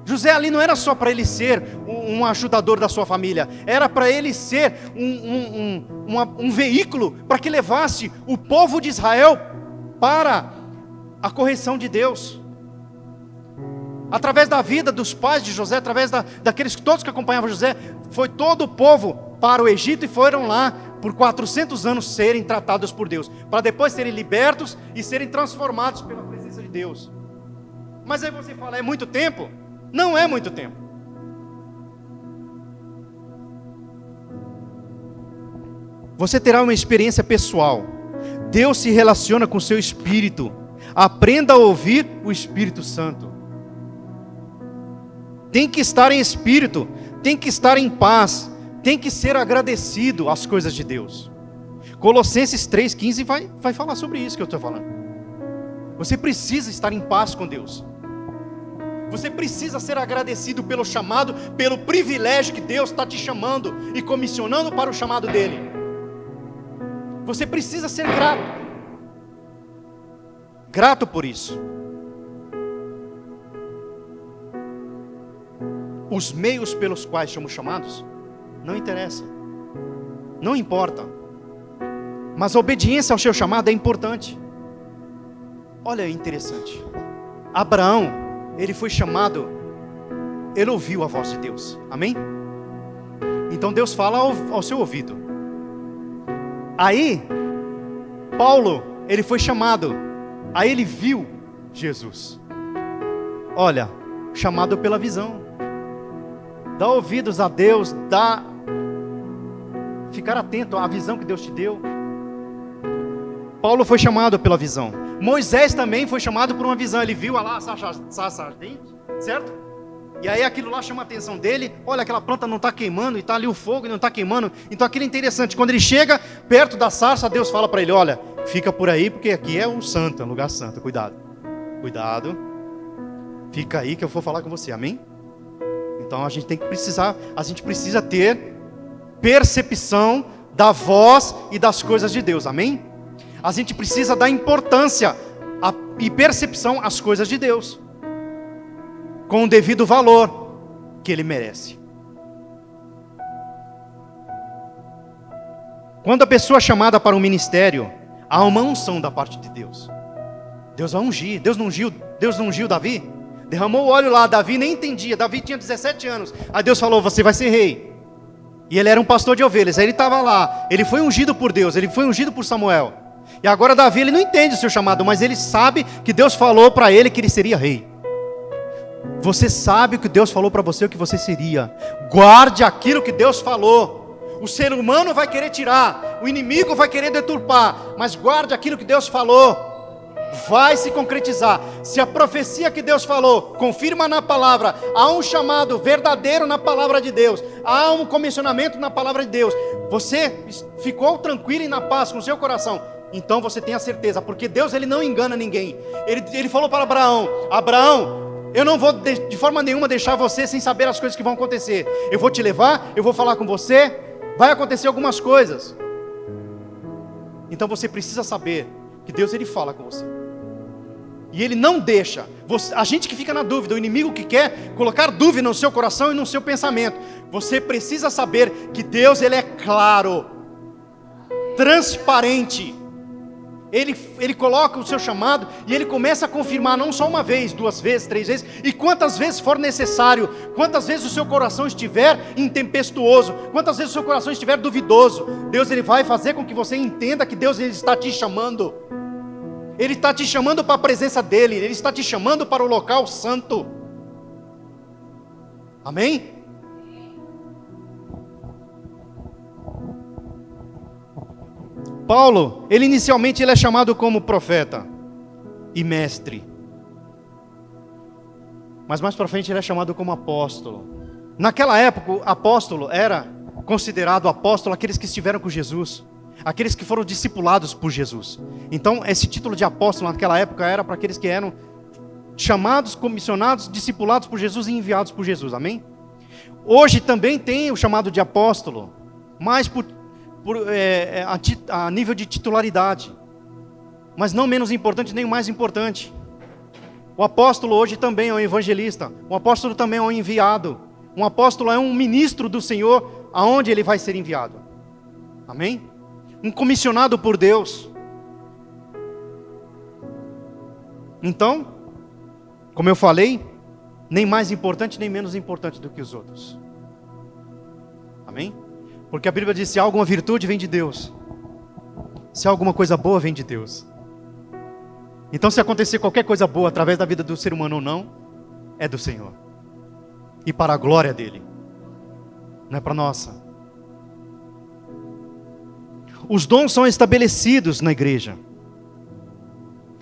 José ali não era só para ele ser um ajudador da sua família, era para ele ser um veículo para que levasse o povo de Israel para a correção de Deus. Através da vida dos pais de José, através daqueles todos que acompanhavam José, foi todo o povo para o Egito e foram lá por 400 anos serem tratados por Deus, para depois serem libertos e serem transformados pela presença de Deus. Mas aí você fala, é muito tempo? Não é muito tempo. Você terá uma experiência pessoal. Deus se relaciona com o seu espírito. Aprenda a ouvir o Espírito Santo. tem que estar em espírito, tem que estar em paz, tem que ser agradecido às coisas de Deus. Colossenses 3,15 vai falar sobre isso que eu estou falando. Você precisa estar em paz com Deus. Você precisa ser agradecido pelo chamado, pelo privilégio que Deus está te chamando e comissionando para o chamado dele. Você precisa ser grato. Grato por isso. Os meios pelos quais somos chamados não interessa. Não importa. Mas a obediência ao seu chamado é importante. Olha, interessante. Abraão, ele foi chamado, ele ouviu a voz de Deus. Amém? Então Deus fala ao seu ouvido. Aí, Paulo, ele foi chamado. Aí ele viu Jesus. Olha, chamado pela visão. Dá ouvidos a Deus, ficar atento à visão que Deus te deu. Paulo foi chamado pela visão. Moisés também foi chamado por uma visão. Ele viu lá a sarça ardente, certo? E aí aquilo lá chama a atenção dele. Olha, aquela planta não está queimando, e está ali o fogo e não está queimando. Então aquilo é interessante. Quando ele chega perto da sarça, Deus fala para ele: olha, fica por aí, porque aqui é um santo, é um lugar santo. Cuidado, cuidado. Fica aí que eu vou falar com você, amém? Então a gente precisa ter percepção da voz e das coisas de Deus, amém? A gente precisa dar importância e percepção às coisas de Deus, com o devido valor que Ele merece. Quando a pessoa é chamada para um ministério, há uma unção da parte de Deus. Deus vai ungir. Deus não ungiu Davi? Derramou o óleo lá, Davi nem entendia. Davi tinha 17 anos. Aí Deus falou: você vai ser rei. E ele era um pastor de ovelhas. Aí ele estava lá. Ele foi ungido por Deus. Ele foi ungido por Samuel. E agora Davi, ele não entende o seu chamado, mas ele sabe que Deus falou para ele que ele seria rei. Você sabe que Deus falou para você o que você seria. Guarde aquilo que Deus falou. O ser humano vai querer tirar, o inimigo vai querer deturpar, mas guarde aquilo que Deus falou. Vai se concretizar. Se a profecia que Deus falou confirma na palavra, há um chamado verdadeiro na palavra de Deus, há um comissionamento na palavra de Deus, você ficou tranquilo e na paz com o seu coração, então você tem a certeza, porque Deus, ele não engana ninguém. Ele falou para Abraão: Abraão, eu não vou de forma nenhuma deixar você sem saber as coisas que vão acontecer. Eu vou te levar, eu vou falar com você, vai acontecer algumas coisas. Então você precisa saber que Deus, ele fala com você. E ele não deixa. A gente que fica na dúvida, o inimigo que quer colocar dúvida no seu coração e no seu pensamento. Você precisa saber que Deus, ele é claro, transparente. Ele coloca o seu chamado e ele começa a confirmar não só uma vez, 2 vezes, 3 vezes, e quantas vezes for necessário, quantas vezes o seu coração estiver intempestuoso, quantas vezes o seu coração estiver duvidoso, Deus, ele vai fazer com que você entenda que Deus, ele está te chamando. Ele está te chamando para a presença dele, ele está te chamando para o local santo. Amém? Paulo, ele inicialmente é chamado como profeta e mestre. Mas mais para frente ele é chamado como apóstolo. Naquela época, o apóstolo era considerado apóstolo aqueles que estiveram com Jesus, aqueles que foram discipulados por Jesus. Então esse título de apóstolo naquela época era para aqueles que eram chamados, comissionados, discipulados por Jesus e enviados por Jesus, amém? Hoje também tem o chamado de apóstolo, mas a nível de titularidade, mas não menos importante, nem o mais importante. O apóstolo hoje também é um evangelista, o apóstolo também é um enviado, um apóstolo é um ministro do Senhor, aonde ele vai ser enviado, amém? Um comissionado por Deus. Então, como eu falei, nem mais importante, nem menos importante do que os outros, amém? Porque a Bíblia diz: se há alguma virtude, vem de Deus. Se há alguma coisa boa, vem de Deus. Então, se acontecer qualquer coisa boa através da vida do ser humano ou não, é do Senhor. E para a glória dele. Não é para a nossa. Os dons são estabelecidos na igreja.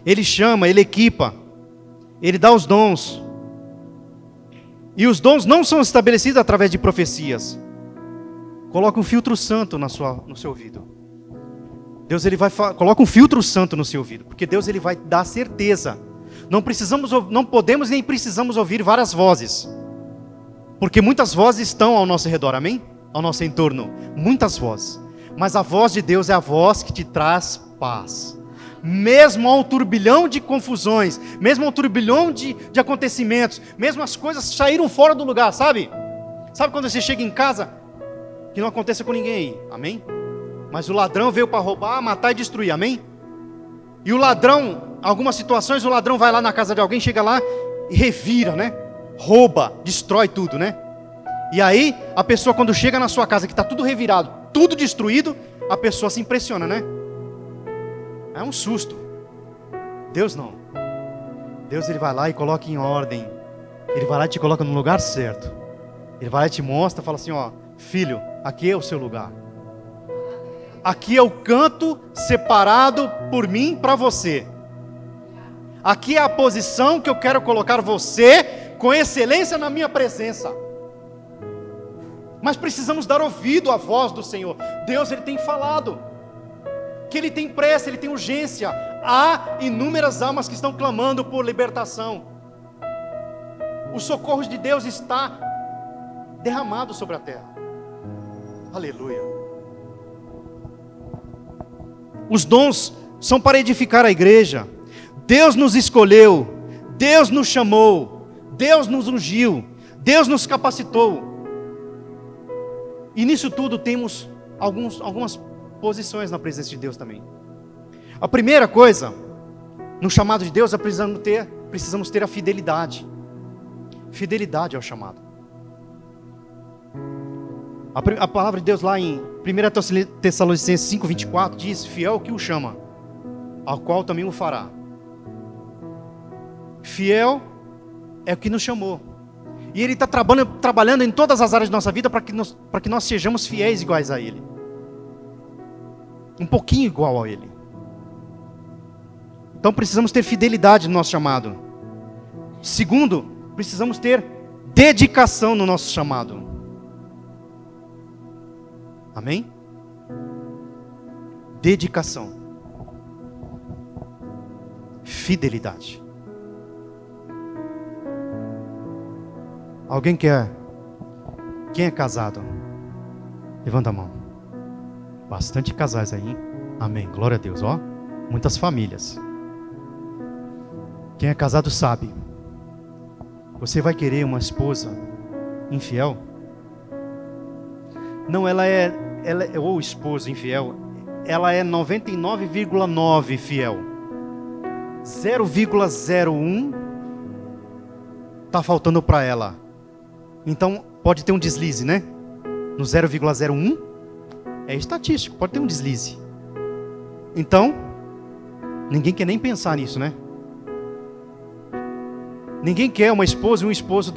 Ele chama, ele equipa. Ele dá os dons. E os dons não são estabelecidos através de profecias. Coloca um filtro santo no seu ouvido. Deus coloca um filtro santo no seu ouvido, porque Deus ele vai dar certeza. Não podemos nem precisamos ouvir várias vozes, porque muitas vozes estão ao nosso redor, amém? Ao nosso entorno, muitas vozes. Mas a voz de Deus é a voz que te traz paz. Mesmo ao turbilhão de confusões, mesmo ao turbilhão de acontecimentos, mesmo as coisas saíram fora do lugar, sabe? Sabe quando você chega em casa, que não aconteça com ninguém aí, amém? Mas o ladrão veio para roubar, matar e destruir, amém? E o ladrão, algumas situações, o ladrão vai lá na casa de alguém, chega lá e revira, né? Rouba, destrói tudo, né? E aí, a pessoa quando chega na sua casa, que está tudo revirado, tudo destruído, a pessoa se impressiona, né? É um susto. Deus não. Deus ele vai lá e coloca em ordem. Ele vai lá e te coloca no lugar certo. Ele vai lá e te mostra, fala assim, ó, filho, aqui é o seu lugar. Aqui é o canto separado por mim para você. Aqui é a posição que eu quero colocar você com excelência na minha presença. Mas precisamos dar ouvido à voz do Senhor. Deus ele tem falado que ele tem pressa, ele tem urgência. Há inúmeras almas que estão clamando por libertação. O socorro de Deus está derramado sobre a terra. Aleluia. Os dons são para edificar a igreja. Deus nos escolheu, Deus nos chamou, Deus nos ungiu, Deus nos capacitou. E nisso tudo temos algumas posições na presença de Deus também. A primeira coisa, no chamado de Deus, precisamos ter a fidelidade. Fidelidade ao chamado. A palavra de Deus lá em 1 Tessalonicenses 5:24 diz, fiel que o chama, ao qual também o fará. Fiel é o que nos chamou. E Ele está trabalhando em todas as áreas de nossa vida para que nós sejamos fiéis iguais a Ele. Um pouquinho igual a Ele. Então precisamos ter fidelidade no nosso chamado. Segundo, precisamos ter dedicação no nosso chamado. Amém? Dedicação. Fidelidade. Alguém quer? Quem é casado? Levanta a mão. Bastante casais aí, hein? Amém, glória a Deus, ó. Muitas famílias. Quem é casado sabe. Você vai querer uma esposa infiel? Não, ela é ou esposa infiel, ela é 99,9 fiel. 0,01 está faltando para ela. Então pode ter um deslize, né? No 0,01 é estatístico, pode ter um deslize. Então, ninguém quer nem pensar nisso, né? Ninguém quer uma esposa e um esposo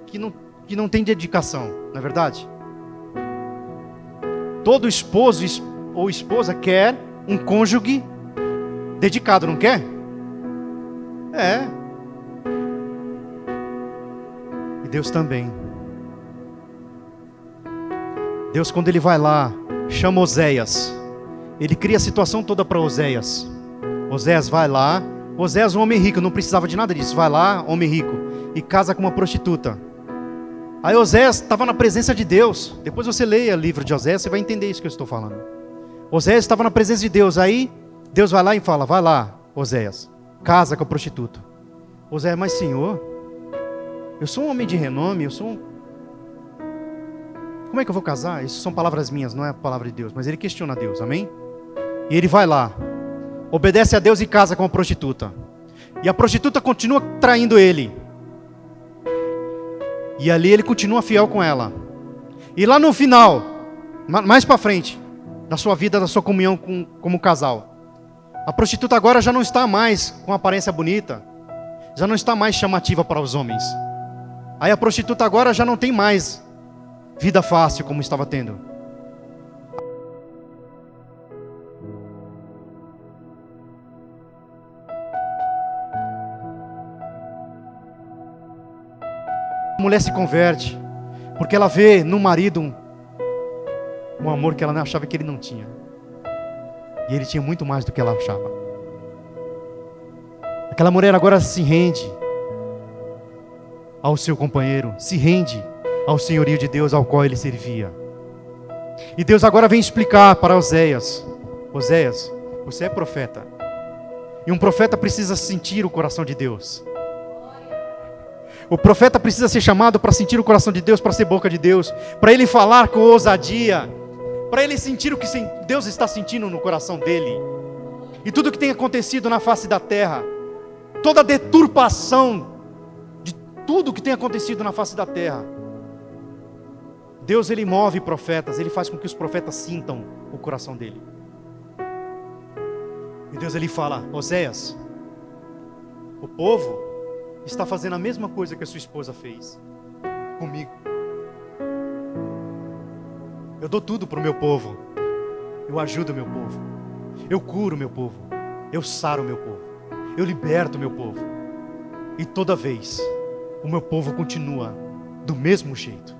que não tem dedicação, não é verdade? Todo esposo ou esposa quer um cônjuge dedicado, não quer? É. E Deus também. Deus, quando Ele vai lá, chama Oséias. Ele cria a situação toda para Oséias. Oséias vai lá. Oséias, um homem rico, não precisava de nada disso. Vai lá, homem rico, e casa com uma prostituta. Aí Oséias estava na presença de Deus. Depois você leia o livro de Oséias, você vai entender isso que eu estou falando. Oséias estava na presença de Deus. Aí Deus vai lá e fala, vai lá, Oséias, casa com a prostituta. Oséias, mas Senhor, eu sou um homem de renome, como é que eu vou casar? Isso são palavras minhas, não é a palavra de Deus. Mas ele questiona a Deus, amém? E ele vai lá, obedece a Deus e casa com a prostituta. E a prostituta continua traindo ele. E ali ele continua fiel com ela. E lá no final, mais para frente, da sua vida, da sua comunhão como casal, a prostituta agora já não está mais com aparência bonita, já não está mais chamativa para os homens. Aí a prostituta agora já não tem mais vida fácil como estava tendo. A mulher se converte, porque ela vê no marido um amor que ela não achava que ele não tinha. E ele tinha muito mais do que ela achava. Aquela mulher agora se rende ao seu companheiro, se rende ao senhorio de Deus ao qual ele servia. E Deus agora vem explicar para Oséias: Oséias, você é profeta. E um profeta precisa sentir o coração de Deus. O profeta precisa ser chamado para sentir o coração de Deus, para ser boca de Deus, para ele falar com ousadia, para ele sentir o que Deus está sentindo no coração dele. E tudo que tem acontecido na face da terra, toda a deturpação de tudo que tem acontecido na face da terra, Deus, ele move profetas, ele faz com que os profetas sintam o coração dele. E Deus, ele fala: Oséias, o povo está fazendo a mesma coisa que a sua esposa fez comigo. Eu dou tudo para o meu povo, eu ajudo o meu povo, eu curo o meu povo, eu saro o meu povo, eu liberto o meu povo. E toda vez o meu povo continua do mesmo jeito.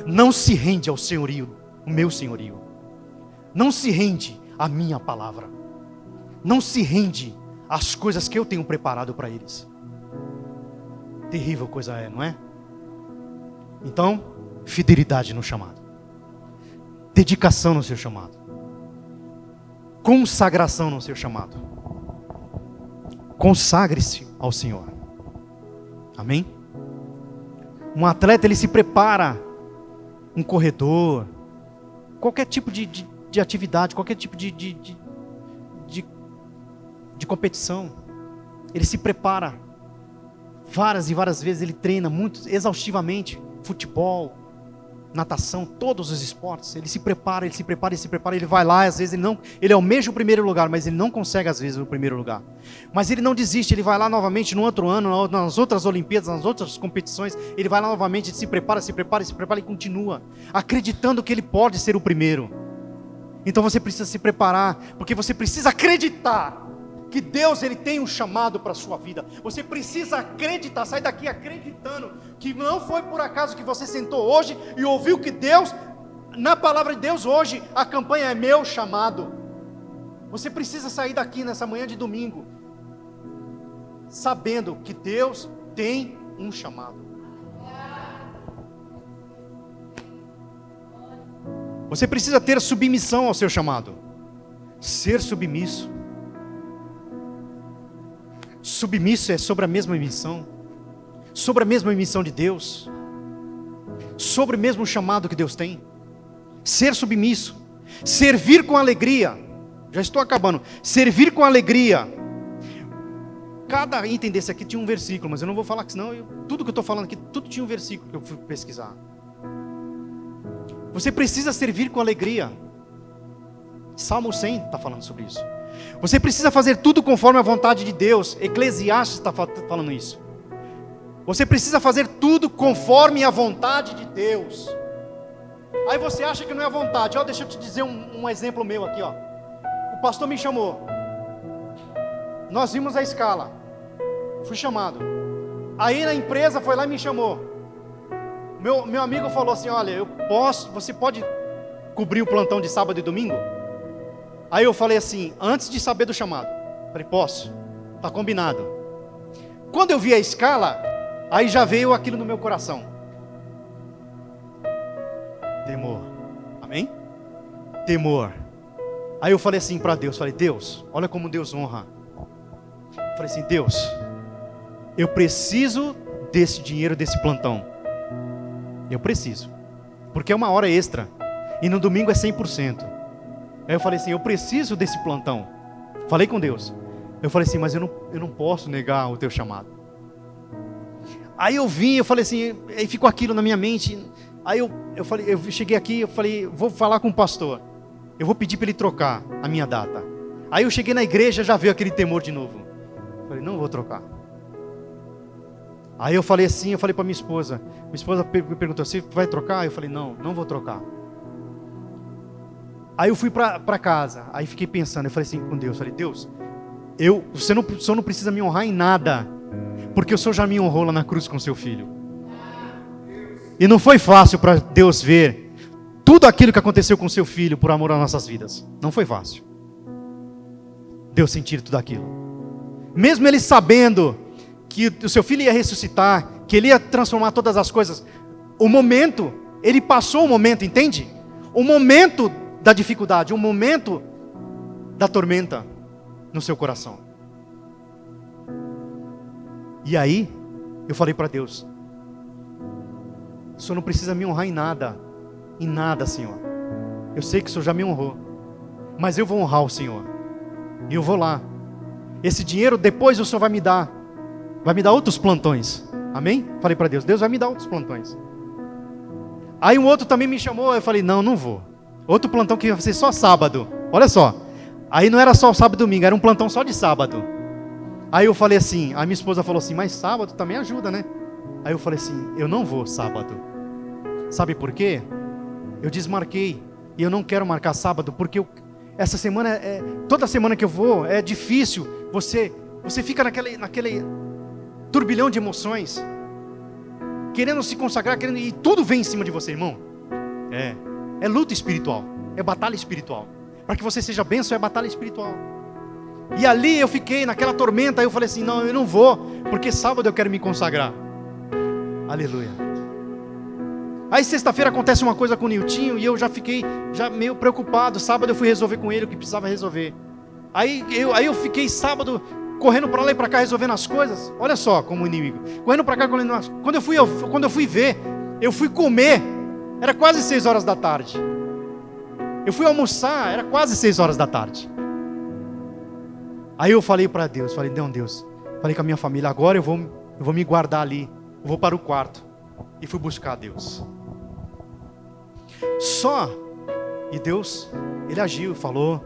Não se rende ao senhorio, o meu senhorio. Não se rende à minha palavra. Não se rende às coisas que eu tenho preparado para eles. Terrível coisa é, não é? Então, fidelidade no chamado. Dedicação no seu chamado. Consagração no seu chamado. Consagre-se ao Senhor. Amém? Um atleta, ele se prepara. Um corredor. Qualquer tipo de atividade, qualquer tipo de competição. Ele se prepara. Várias e várias vezes ele treina muito exaustivamente. Futebol, natação, todos os esportes. Ele se prepara, ele se prepara, ele se prepara. Ele vai lá, às vezes ele almeja o primeiro lugar, mas ele não consegue às vezes o primeiro lugar. Mas ele não desiste, ele vai lá novamente no outro ano, nas outras Olimpíadas, nas outras competições. Ele vai lá novamente, ele se prepara, se prepara, se prepara e continua, acreditando que ele pode ser o primeiro. Então você precisa se preparar, porque você precisa acreditar que Deus, ele tem um chamado para a sua vida. Você precisa acreditar, sair daqui acreditando que não foi por acaso que você sentou hoje e ouviu que Deus, na palavra de Deus hoje, a campanha é meu chamado. Você precisa sair daqui nessa manhã de domingo, sabendo que Deus tem um chamado. Você precisa ter submissão ao seu chamado. Ser submisso. Submisso é sobre a mesma missão, sobre a mesma missão de Deus, sobre o mesmo chamado que Deus tem. Ser submisso, servir com alegria. Já estou acabando. Servir com alegria. Cada item desse aqui tinha um versículo, mas eu não vou falar que senão tudo que eu estou falando aqui, tudo tinha um versículo que eu fui pesquisar. Você precisa servir com alegria. Salmo 100 está falando sobre isso. Você precisa fazer tudo conforme a vontade de Deus. Eclesiastes está falando isso. Você precisa fazer tudo conforme a vontade de Deus. Aí você acha que não é a vontade. Deixa eu te dizer um exemplo meu aqui. O pastor me chamou. Nós vimos a escala. Fui chamado. Aí na empresa foi lá e me chamou. Meu amigo falou assim: olha, você pode cobrir o plantão de sábado e domingo? Aí eu falei assim, antes de saber do chamado, falei: posso, está combinado. Quando eu vi a escala, aí já veio aquilo no meu coração: temor. Amém? Temor. Aí eu falei assim para Deus, Deus, olha como Deus honra. Falei assim: Deus, eu preciso desse dinheiro, desse plantão. Eu preciso, porque é uma hora extra, e no domingo é 100%. Aí eu falei assim: eu preciso desse plantão. Falei com Deus. Eu falei assim: mas eu não posso negar o teu chamado. Aí eu falei assim, aí ficou aquilo na minha mente. Aí eu cheguei aqui, eu falei: vou falar com o pastor. Eu vou pedir para ele trocar a minha data. Aí eu cheguei na igreja, já veio aquele temor de novo. Eu falei: não vou trocar. Aí eu falei assim, eu falei para minha esposa. Minha esposa me perguntou: você vai trocar? Eu falei: não vou trocar. Aí eu fui para casa, aí fiquei pensando, eu falei assim com Deus, Deus, o Senhor não precisa me honrar em nada, porque o Senhor já me honrou lá na cruz com seu filho. E não foi fácil para Deus ver tudo aquilo que aconteceu com seu filho por amor às nossas vidas. Não foi fácil. Deus sentir tudo aquilo. Mesmo ele sabendo que o seu filho ia ressuscitar, que ele ia transformar todas as coisas, o momento, ele passou o momento, entende? O momento da dificuldade, o momento da tormenta no seu coração. E aí, eu falei para Deus: o Senhor não precisa me honrar em nada, Senhor. Eu sei que o Senhor já me honrou, mas eu vou honrar o Senhor. E eu vou lá. Esse dinheiro depois o Senhor vai me dar outros plantões. Amém? Falei para Deus: Deus vai me dar outros plantões. Aí um outro também me chamou, eu falei: não vou. Outro plantão que ia ser só sábado. Olha só. Aí não era só sábado e domingo, era um plantão só de sábado. Aí eu falei assim, a minha esposa falou assim: mas sábado também ajuda, né? Aí eu falei assim: eu não vou sábado. Sabe por quê? Eu desmarquei. E eu não quero marcar sábado, porque essa semana, toda semana que eu vou, é difícil. Você fica naquele turbilhão de emoções, querendo se consagrar, e tudo vem em cima de você, irmão. É luta espiritual, é batalha espiritual. Para que você seja bênção, é batalha espiritual. E ali eu fiquei naquela tormenta. Aí eu falei assim: não, eu não vou, porque sábado eu quero me consagrar. Aleluia. Aí sexta-feira acontece uma coisa com o Niltinho, e eu já fiquei meio preocupado. Sábado eu fui resolver com ele o que precisava resolver. Aí eu fiquei sábado correndo para lá e para cá resolvendo as coisas. Olha só como o inimigo, correndo para cá, quando eu fui ver, eu fui comer, era quase 6 horas da tarde. Eu fui almoçar, era quase 6 horas da tarde. Aí eu falei para Deus, falei: não, Deus, falei com a minha família: agora eu vou me guardar ali, eu vou para o quarto. E fui buscar Deus. E Deus, Ele agiu, falou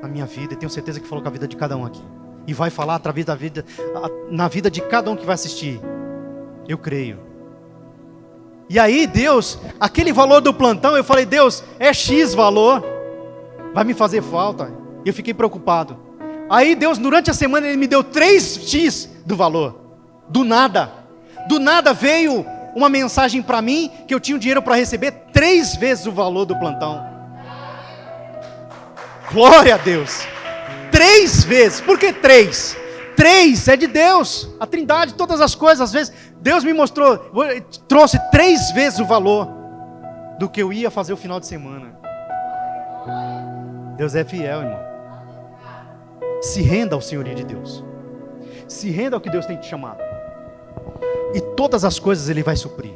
na minha vida, e tenho certeza que falou com a vida de cada um aqui. E vai falar através na vida de cada um que vai assistir. Eu creio. E aí Deus, aquele valor do plantão, eu falei: Deus, é X valor, vai me fazer falta. E eu fiquei preocupado. Aí Deus, durante a semana, Ele me deu 3x do valor. Do nada veio uma mensagem para mim, que eu tinha o dinheiro para receber 3 vezes o valor do plantão. Glória a Deus. 3 vezes, por que 3? 3 é de Deus, a Trindade, todas as coisas. Às vezes Deus me mostrou, trouxe 3 vezes o valor do que eu ia fazer o final de semana. Deus é fiel, irmão. Se renda ao senhorio de Deus. Se renda ao que Deus tem te chamado. E todas as coisas Ele vai suprir.